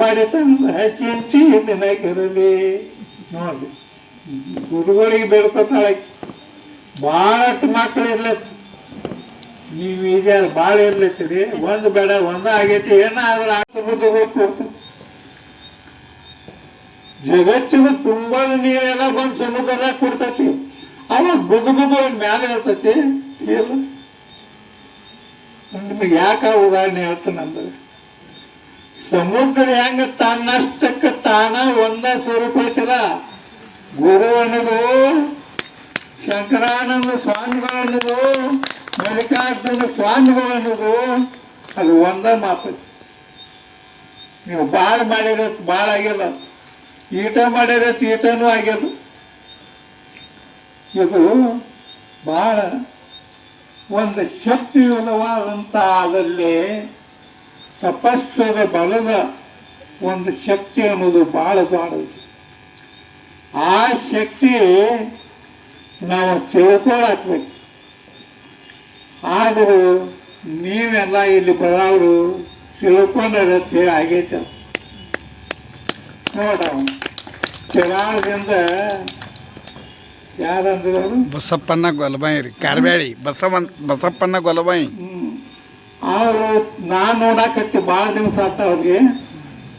ಮಾಡಿತಂದ ಚಿಂಚಿ ನಿನಗಿರಲಿ. ನೋಡ್ರಿ, ಗುರುಗಳಿಗೆ ಬೇಡ್ಕೊತಾಳೆ. ಭಾಳಷ್ಟು ಮಕ್ಕಳು ಇರ್ಲತ್ತ, ನೀವು ಈಗ ಭಾಳ ಇರ್ಲತ್ತೀರಿ, ಒಂದು ಬೇಡ ಒಂದು ಆಗೈತಿ, ಏನಾದ್ರೂ ಸಮುದ್ರ ಕೊಡ್ತೀವಿ. ಜಗತ್ತಿನ ತುಂಬಾದ ನೀರೆಲ್ಲ ಬಂದು ಸಮುದ್ರದಾಗ ಕೊಡ್ತೈತಿ. ಅವಾಗ ಬುದು ಮ್ಯಾಲೆ ಇರ್ತೈತಿ ಇಲ್ಲ. ನಿಮಗೆ ಯಾಕೆ ಉದಾಹರಣೆ ಹೇಳ್ತೀನಿ ಅಂದ್ರೆ, ಸಮುದ್ರ ಹೆಂಗ ತನ್ನಷ್ಟಕ್ಕೆ ತಾನ ಒಂದ ಸ್ವರೂಪ ಐತಿಲ್ಲ. ಗುರು ಅನ್ನೋದು, ಶಂಕರಾನಂದ ಸ್ವಾಮಿಗಳು ಅನ್ನೋದು, ಮಲ್ಲಿಕಾರ್ಜುನ ಸ್ವಾಮಿಗಳು ಅನ್ನೋದು ಅದು ಒಂದ ಮಾಪೈತಿ. ನೀವು ಭಾಳ ಮಾಡಿರತ್ ಭಾಳ ಆಗಿಲ್ಲ, ಈಟ ಮಾಡಿರತ್ ಈಟನೂ ಆಗ್ಯದ. ಇದು ಭಾಳ ಒಂದು ಶಕ್ತಿಯುತವಾದಂಥ ಅದರಲ್ಲಿ ತಪಸ್ಸದ ಬಲದ ಒಂದು ಶಕ್ತಿ ಅನ್ನೋದು ಭಾಳ ಭಾಳ. ಆ ಶಕ್ತಿ ನಾವು ತಿಳ್ಕೊಳಕ್ಬೇಕು. ಆದರೂ ನೀವೆಲ್ಲ ಇಲ್ಲಿ ಬರೋರು ತಿಳ್ಕೊಂಡೇ ಆಗೈತೆ. ನೋಡ, ಕೆರಾಳದಿಂದ ಯಾರಂದ್ರೆ ಬಸಪ್ಪಣ್ಣ ಗೊಲಬಾಯಿ ರೀ, ಕಾರ್ಬ್ಯಾಳಿ ಬಸಪ್ಪಣ್ಣ ಗೊಲಬಾಯಿ. ಅವರು ನಾನು ನೋಡಾಕತ್ತಿ ಭಾಳ ದಿವಸ ಆತ. ಅವ್ರಿಗೆ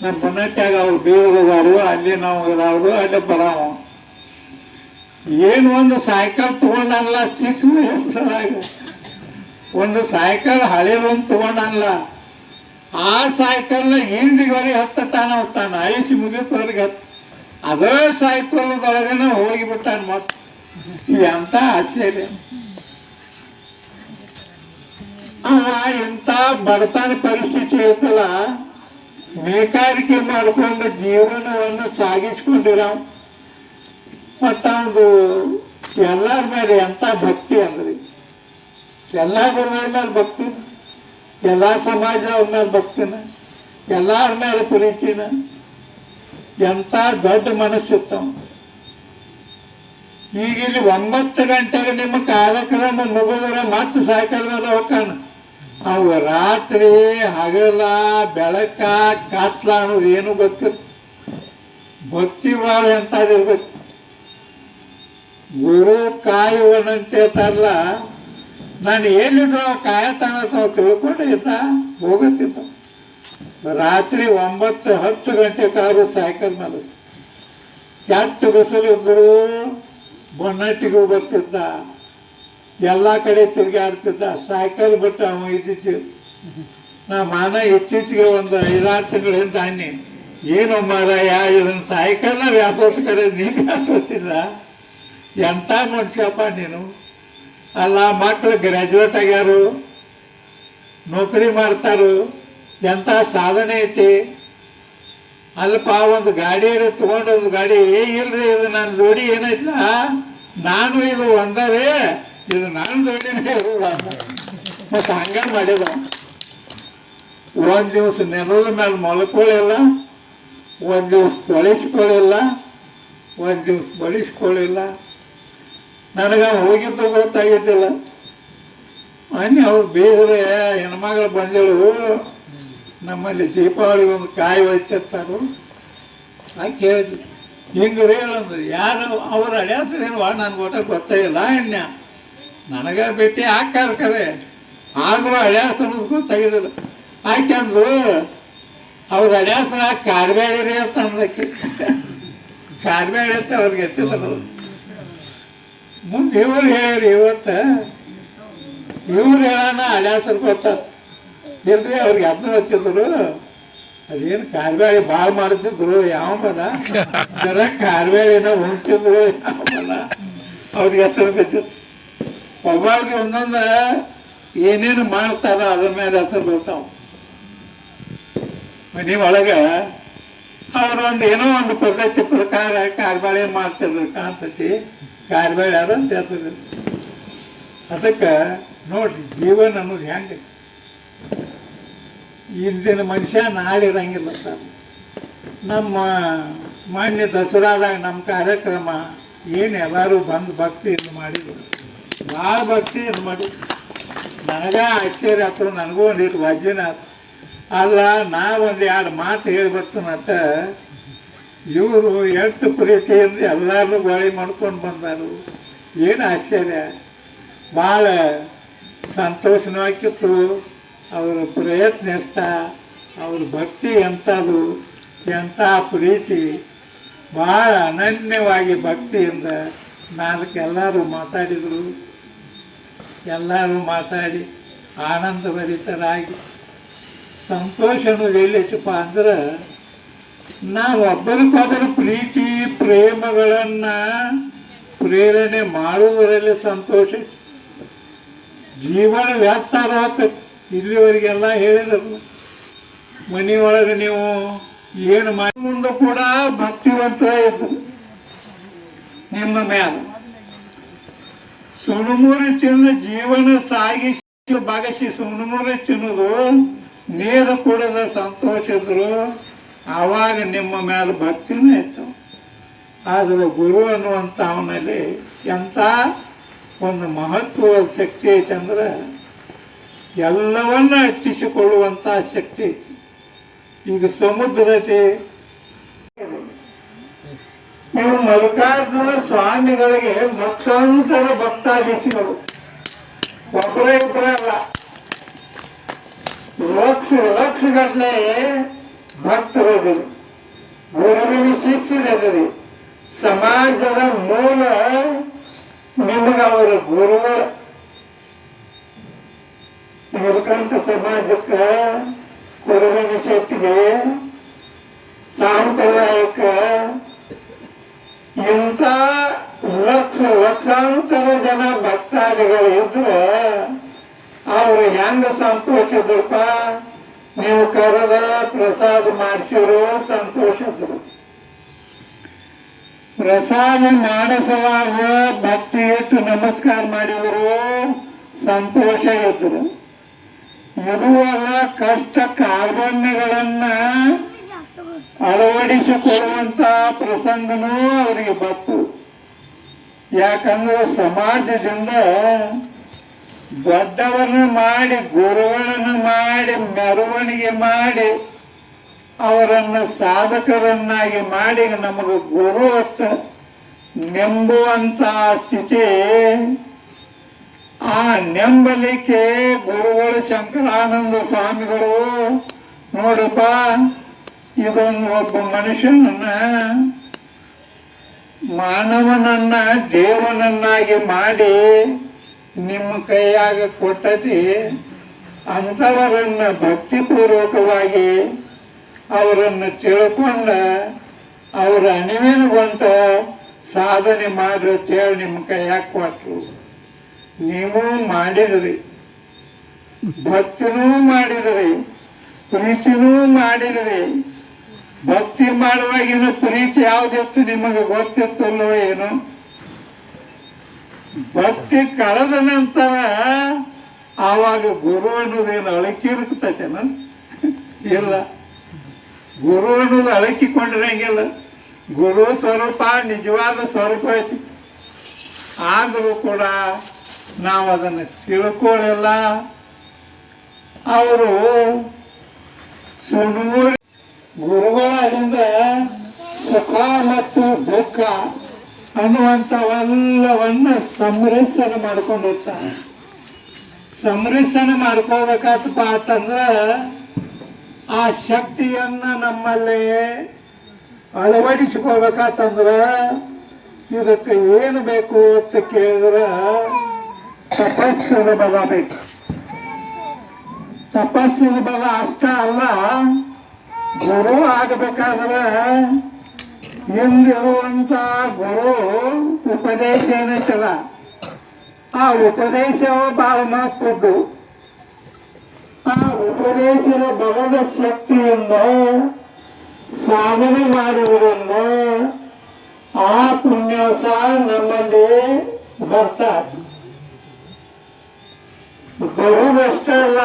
ನಮ್ಮ ಬನ್ನಟ್ಯಾಗ ಅವ್ರು ಬೀಳೋದಾರು, ಅಲ್ಲಿ ನಾವು ಇರೋರು, ಅಲ್ಲೇ ಬರಾವ. ಏನು ಒಂದು ಸೈಕಲ್ ತಗೊಂಡಲ್ಲ, ಚಿಕ್ಕ ವಯಸ್ಸಾಗ ಒಂದು ಸೈಕಲ್ ಹಳೇದೊಂದು ತಗೊಂಡಲ್ಲ. ಆ ಸೈಕಲ್ನ ಹಿಂದಿವರೆಗೆ ಹತ್ತಾನ ಹೋಗ್ತಾನ, ಆಯುಷ್ ಮುಗಿದವರೆಗೆ ಅದೇ ಸೈಕಲ್ ಒಳಗನ ಹೋಗಿಬಿಟ್ಟಾನ. ಮತ್ತೆ ಎಂತ ಆಶ್ಚರ್ಯ. ಇಂಥ ಬಡತನ ಪರಿಸ್ಥಿತಿ ಇರ್ತಲ್ಲ, ನೇಕಾರಿಕೆ ಮಾಡಿಕೊಂಡು ಜೀವನವನ್ನು ಸಾಗಿಸ್ಕೊಂಡಿರ. ಮತ್ತ ಒಂದು ಎಲ್ಲರ ಮೇಲೆ ಎಂತ ಭಕ್ತಿ ಅಂದ್ರಿ, ಎಲ್ಲ ಗುರುಗಳ ಮೇಲೆ ಭಕ್ತಿ, ಎಲ್ಲ ಸಮಾಜದವ್ರ ಮೇಲೆ ಭಕ್ತಿನ, ಎಲ್ಲರ ಮೇಲೆ ಪ್ರೀತಿನ. ಎಂತ ದೊಡ್ಡ ಮನಸ್ಸಿತ್ತವ. ಈಗ ಇಲ್ಲಿ 9 ಗಂಟೆಗೆ ನಿಮ್ಮ ಕಾರ್ಯಕ್ರಮ ಮುಗಿದ್ರೆ ಮತ್ತೆ ಸಾಯಂಕಾಲ ಮೇಲೆ ಹೋಗ್ತಾನ. ಅವು ರಾತ್ರಿ ಹಗಲ ಬೆಳಕ ಕಾತ್ಲ ಅನ್ನೋದು ಏನು ಗೊತ್ತಿಲ್ಲ. ಭಕ್ತಿ ಭಾಳ ಎಂತಾದಿರ್ಬೇಕು. ಗುರು ಕಾಯುವನಂತೇತಾರಲ್ಲ, ನಾನು ಎಲ್ಲಿದ್ರು ಕಾಯತಾನ ತಿಳ್ಕೊಂಡೆ ಇದ್ದ ಹೋಗುತ್ತಿದ್ದ. ರಾತ್ರಿ 9-10 ಗಂಟೆ ಕಾರು ಸೈಕಲ್ ಮೇಲೆ ಕೆಟ್ಟ ಬಿಸಿಲಿದ್ರು ಬೊನ್ನಟ್ಟಿಗೂ ಬರ್ತಿದ್ದ, ಎಲ್ಲ ಕಡೆ ತಿರುಗಾಡ್ತಿದ್ದ. ಸೈಕಲ್ ಬಿಟ್ಟು ಅವ ಇದ್ದಿದ್ದು ನಾ ಮಾನ ಇತ್ತೀಚೆಗೆ ಒಂದು 5-6 ತಿಂಗಳಿಂದ ಅನ್ನಿ, ಏನು ಮಾರಾಯ ಇದನ್ನು ಸೈಕಲ್ನ ವ್ಯಾಸೋತ್ ಕಡೆ ನೀನು ವ್ಯಾಸೋತಿಲ್ಲ, ಎಂಥ ಮನುಷ್ಯಪ್ಪ ನೀನು. ಅಲ್ಲ, ಮಕ್ಕಳು ಗ್ರ್ಯಾಜುಯೇಟ್ ಆಗ್ಯಾರು, ನೌಕರಿ ಮಾಡ್ತಾರು, ಎಂಥ ಸಾಧನೆ ಐತಿ. ಅಲ್ಪ ಒಂದು ಗಾಡಿ ತಗೊಂಡು ಒಂದು ಗಾಡಿ ಇಲ್ರಿ, ಇದು ನನ್ನ ಜೋಡಿ ಏನೈತಿಲ್ಲ, ನಾನು ಇದು ಒಂದರೆ, ಇದು ನನ್ನ ಜೋಡಿನೇ ಇರೋಲ್ಲ. ಮತ್ತು ಹಂಗ ಮಾಡಿದ. ಒಂದು ದಿವಸ ನೆಲದ ಮೇಲೆ ಮೊಳಕೊಳ್ಳಿಲ್ಲ, ಒಂದು ದಿವಸ ತೊಳಿಸ್ಕೊಳ್ಳಿಲ್ಲ, ಒಂದು ದಿವಸ ಬಳಿಸ್ಕೊಳ್ಳಿಲ್ಲ. ನನಗೆ ಹೋಗಿದ್ದು ಗೊತ್ತಾಗಿದ್ದಿಲ್ಲ. ಮೊನ್ನೆ ಅವ್ರು ಬೇರೆ ಹೆಣ್ಮಗಳು ಬಂದಳು, ನಮ್ಮಲ್ಲಿ ದೀಪಾವಳಿಗೆ ಒಂದು ಕಾಯಿ ಹಚ್ಚಿರ್ತಾರು. ಆಕೆ ಹೇಳಿದ್ವಿ, ಹಿಂಗೆ ಹೇಳಂದ್ರೆ ಯಾರು ಅವ್ರ ಅಡ್ಯಾಸರೇನು ನನಗೆ ಒಟ್ಟ ಗೊತ್ತೇ ಇಲ್ಲ. ಎಣ್ಣ ನನಗೆ ಭೇಟಿ ಹಾಕಾರ ಕರೆ, ಆದರೂ ಅಡ್ಯಾಸ ಅನ್ನೋದು ಗೊತ್ತಾಗಿದ್ದಿಲ್ಲ. ಆಕೆ ಅಂದ್ರು, ಅವ್ರ ಅಡ್ಯಾಸ ಕಾರ್ಬ್ಯಾಳಿ ರೀ ಅಂತ ಅಂದಕ್ಕೆ. ಕಾರ್ಬ್ಯಾಳಿ ಅಂತ ಅವ್ರಿಗೆ ಎತ್ತಿಲ್ಲ. ಮುಂದೆ ಇವ್ರು ಹೇಳಿರಿ, ಇವತ್ತು ಇವ್ರು ಹೇಳೋಣ ಅಡ್ಯಾಸರು ಗೊತ್ತಾರ ಇಲ್ರಿ. ಅವ್ರಿಗೆ ಅದನ್ನ ಹಚ್ಚಿದ್ರು, ಅದೇನು ಕಾರ್ಬ್ಯಾಳಿ ಭಾಳ ಮಾಡ್ತಿದ್ರು, ಯಾವ ಮನ ಜರ ಕಾರ್ಬ್ಯಾಳಿನ ಉಣ್ತಿದ್ರು, ಯಾವ ಮನ ಅವ್ರಿಗೆ ಹೆಸರು ಬಿದ್ದಿತ್ತು. ಒಬ್ಬರಿಗೆ ಒಂದೊಂದು ಏನೇನು ಮಾಡ್ತಾರ ಅದ್ರ ಮೇಲೆ ಹೆಸರು ಬರ್ತಾವ. ಮನೆ ಒಳಗೆ ಅವ್ರೊಂದು ಏನೋ ಒಂದು ಪದ್ಧತಿ ಪ್ರಕಾರ ಕಾರ್ಬ್ಯಾಳಿ ಮಾಡ್ತಿದ್ರು ಕಾಣ್ತತಿ. ಕಾರ್ಬ್ಯಾಳಿ ಅದಂತ ಹೆಸರು. ಅದಕ್ಕೆ ನೋಡ್ರಿ, ಜೀವನ ಅನ್ನೋದು ಹೆಂಗೆ. ಇಂದಿನ ಮನುಷ್ಯ ನಾಳೆ ಇರಂಗಿಲ್ಲ ಸರ್. ನಮ್ಮ ಮಾನ್ಯ ದಸರಾದಾಗ ನಮ್ಮ ಕಾರ್ಯಕ್ರಮ ಏನು ಎಲ್ಲರೂ ಬಂದು ಭಕ್ತಿಯನ್ನು ಮಾಡಿದ್ರು, ಭಾಳ ಭಕ್ತಿಯನ್ನು ಮಾಡಿದ್ರು. ನನಗೆ ಆಶ್ಚರ್ಯ ಆಯ್ತು, ನನಗೂ ಒಂದಿಟ್ಟು ವಜ್ಜಿನ ಆಯ್ತು. ಅಲ್ಲ ನಾ ಒಂದು ಎರಡು ಮಾತು ಹೇಳ್ಬರ್ತೀನಂತ ಇವರು ಎಷ್ಟು ಪ್ರೀತಿಯಿಂದ ಎಲ್ಲರೂ ಬಾಳಿ ಮಾಡ್ಕೊಂಡು ಬಂದರು. ಏನು ಆಶ್ಚರ್ಯ, ಭಾಳ ಸಂತೋಷವಾಗಿತ್ತು. ಅವ್ರ ಪ್ರಯತ್ನ ಅವ್ರ ಭಕ್ತಿ ಎಂಥದ್ದು, ಎಂಥ ಪ್ರೀತಿ, ಭಾಳ ಅನನ್ಯವಾಗಿ ಭಕ್ತಿಯಿಂದ ನಾಲ್ಕು ಎಲ್ಲರೂ ಮಾತಾಡಿದರು. ಎಲ್ಲರೂ ಮಾತಾಡಿ ಆನಂದಭರಿತರಾಗಿ ಸಂತೋಷ ಅನ್ನೋದು ಎಲ್ಲೈತಪ್ಪ ಅಂದ್ರೆ ನಾವು ಒಬ್ಬರಿಗೊಬ್ಬರು ಪ್ರೀತಿ ಪ್ರೇಮಗಳನ್ನು ಪ್ರೇರಣೆ ಮಾಡುವುದರಲ್ಲಿ ಸಂತೋಷ. ಜೀವನ ವ್ಯರ್ಥ ಆಗ್ತದೆ. ಇಲ್ಲಿವರೆಗೆಲ್ಲ ಹೇಳಿದ್ರಲ್ಲ, ಮನೆಯೊಳಗೆ ನೀವು ಏನು ಮಾಡಿ ಮುಂದೆ ಕೂಡ ಭಕ್ತಿವಂತ ಇದ್ರು ನಿಮ್ಮ ಮ್ಯಾಲ. ಸುಣುಮುರಿ ತಿಂದು ಜೀವನ ಸಾಗಿಸಿ ಭಾಗಿಸಿ ಸುಣುಮುರಿ ತಿನ್ನೋದು, ನೀರು ಕುಡಿದ ಸಂತೋಷ ಇದ್ರು, ಆವಾಗ ನಿಮ್ಮ ಮೇಲೆ ಭಕ್ತಿನೇ ಇತ್ತು. ಆದರೆ ಗುರು ಅನ್ನುವಂಥ ಅವನಲ್ಲಿ ಎಂಥ ಒಂದು ಮಹತ್ವದ ಶಕ್ತಿ ಐತೆ ಅಂದ್ರೆ ಎಲ್ಲವನ್ನ ಅಟ್ಟಿಸಿಕೊಳ್ಳುವಂಥ ಶಕ್ತಿ ಐತಿ. ಈಗ ಸಮುದ್ರತೆ ನೀವು ಮಲ್ಲಿಕಾರ್ಜುನ ಸ್ವಾಮಿಗಳಿಗೆ ಲಕ್ಷಾಂತರ ಭಕ್ತಾಧೀಶಿಗಳು, ಒಬ್ಬರೇ ಇಬ್ಬರೇ ಅಲ್ಲ, ಲಕ್ಷಗಟ್ಟಲೆ ಭಕ್ತರದರು, ಗುರುವಿನ ಶಿಷ್ಯರದರು. ಸಮಾಜದ ಮೂಲ ನಿಮಗೆ ಅವರ ಗುರುಗಳು. ನೀಲಕಂಠ ಸಮಾಜಕ್ಕೆ, ಗುರುವಿನ ಶಕ್ತಿಗೆ, ಸಾಂಪ್ರದಾಯಿಕ ಇಂಥ ಲಕ್ಷಾಂತರ ಜನ ಭಕ್ತಾದಿಗಳು ಇದ್ರೆ ಅವ್ರು ಹೆಂಗ ಸಂತೋಷ ಇದ್ರಪ್ಪ. ನೀವು ಕರೆದ ಪ್ರಸಾದ ಮಾಡಿಸಿದ್ರು ಸಂತೋಷ ಇದ್ರು. ಪ್ರಸಾದ ಮಾಡಿಸುವಾಗ ಭಕ್ತಿ ಇಟ್ಟು ನಮಸ್ಕಾರ ಮಾಡಿದ್ರು ಸಂತೋಷ ಇದ್ರು. ಇರುವಾಗ ಕಷ್ಟ ಕಾರ್ಬಣ್ಯಗಳನ್ನ ಅಳವಡಿಸಿಕೊಳ್ಳುವಂತ ಪ್ರಸಂಗನೂ ಅವರಿಗೆ ಬಂತು. ಯಾಕಂದ್ರೆ ಸಮಾಜದಿಂದ ದೊಡ್ಡವರನ್ನು ಮಾಡಿ, ಗುರುಗಳನ್ನು ಮಾಡಿ, ಮೆರವಣಿಗೆ ಮಾಡಿ, ಅವರನ್ನು ಸಾಧಕರನ್ನಾಗಿ ಮಾಡಿ ನಮಗೆ ಗುರು ಅಂತ ನೆಂಬುವಂತ ಸ್ಥಿತಿ. ಆ ನೆಂಬಲಿಕ್ಕೆ ಗುರುಗಳು ಶಂಕರಾನಂದ ಸ್ವಾಮಿಗಳು ನೋಡಪ್ಪ, ಇದೊಂದು ಒಬ್ಬ ಮನುಷ್ಯನನ್ನ ಮಾನವನನ್ನ ದೇವನನ್ನಾಗಿ ಮಾಡಿ ನಿಮ್ಮ ಕೈಯಾಗ ಕೊಟ್ಟತಿ. ಅಂಥವರನ್ನ ಭಕ್ತಿಪೂರ್ವಕವಾಗಿ ಅವರನ್ನು ತಿಳ್ಕೊಂಡ ಅವರ ಅಣಿವಿನಗೊಂತ ಸಾಧನೆ ಮಾಡ್ರಿ ಅಂತೇಳಿ ನಿಮ್ಮ ಕೈಯಾಗ ಕೊಟ್ಟರು. ನೀವು ಮಾಡಿದ್ರಿ, ಭಕ್ತಿನೂ ಮಾಡಿದ್ರಿ, ಪ್ರೀತಿನೂ ಮಾಡಿದ್ರಿ. ಭಕ್ತಿ ಮಾಡುವಾಗಿನ ಪ್ರೀತಿ ಯಾವ್ದಿತ್ತು ನಿಮಗೆ ಗೊತ್ತಿತ್ತಲ್ಲೋ ಏನು. ಭಕ್ತಿ ಕಳೆದ ನಂತರ ಆವಾಗ ಗುರು ಅನ್ನೋದೇನು ಅಳಕಿರುತ್ತೇನ? ಇಲ್ಲ, ಗುರು ಅನ್ನೋದು ಅಳಕಿಕೊಂಡಿರಂಗಿಲ್ಲ. ಗುರು ಸ್ವರೂಪ ನಿಜವಾದ ಸ್ವರೂಪ ಐತಿ. ಆದರೂ ಕೂಡ ನಾವು ಅದನ್ನು ತಿಳ್ಕೊಳ್ಳಿಲ್ಲ. ಅವರು ಸುಣೂರಿ ಗುರುಗಳಿಂದ ಸುಖ ಮತ್ತು ದುಃಖ ಅನ್ನುವಂಥವೆಲ್ಲವನ್ನು ಸಂರಕ್ಷಣೆ ಮಾಡ್ಕೊಂಡಿರ್ತಾರೆ. ಸಂರಕ್ಷಣೆ ಮಾಡ್ಕೋಬೇಕಾತಪ್ಪ ಅಂತಂದ್ರೆ ಆ ಶಕ್ತಿಯನ್ನು ನಮ್ಮಲ್ಲಿ ಅಳವಡಿಸ್ಕೋಬೇಕಾತಂದ್ರೆ ಇದಕ್ಕೆ ಏನು ಬೇಕು ಅಂತ ಕೇಳಿದ್ರೆ ತಪಸ್ಸಿನ ಬಲ ಬೇಕು. ತಪಸ್ಸಿನ ಬಲ ಅಷ್ಟ ಅಲ್ಲ, ಗುರು ಆಗಬೇಕಾದ್ರೆ ಹಿಂದಿರುವಂತ ಗುರು ಉಪದೇಶ ಏನೈತಲ್ಲ, ಆ ಉಪದೇಶವು ಬಹಳ ಮಹತ್ವದ್ದು. ಆ ಉಪದೇಶದ ಬಲದ ಶಕ್ತಿಯಿಂದ ಸಾಧನೆ ಮಾಡುವುದರಿಂದ ಆ ಪುಣ್ಯಸ ನಮ್ಮಲ್ಲಿ ಬರ್ತಾರೆ. ಬರುವುದಷ್ಟೇ ಅಲ್ಲ,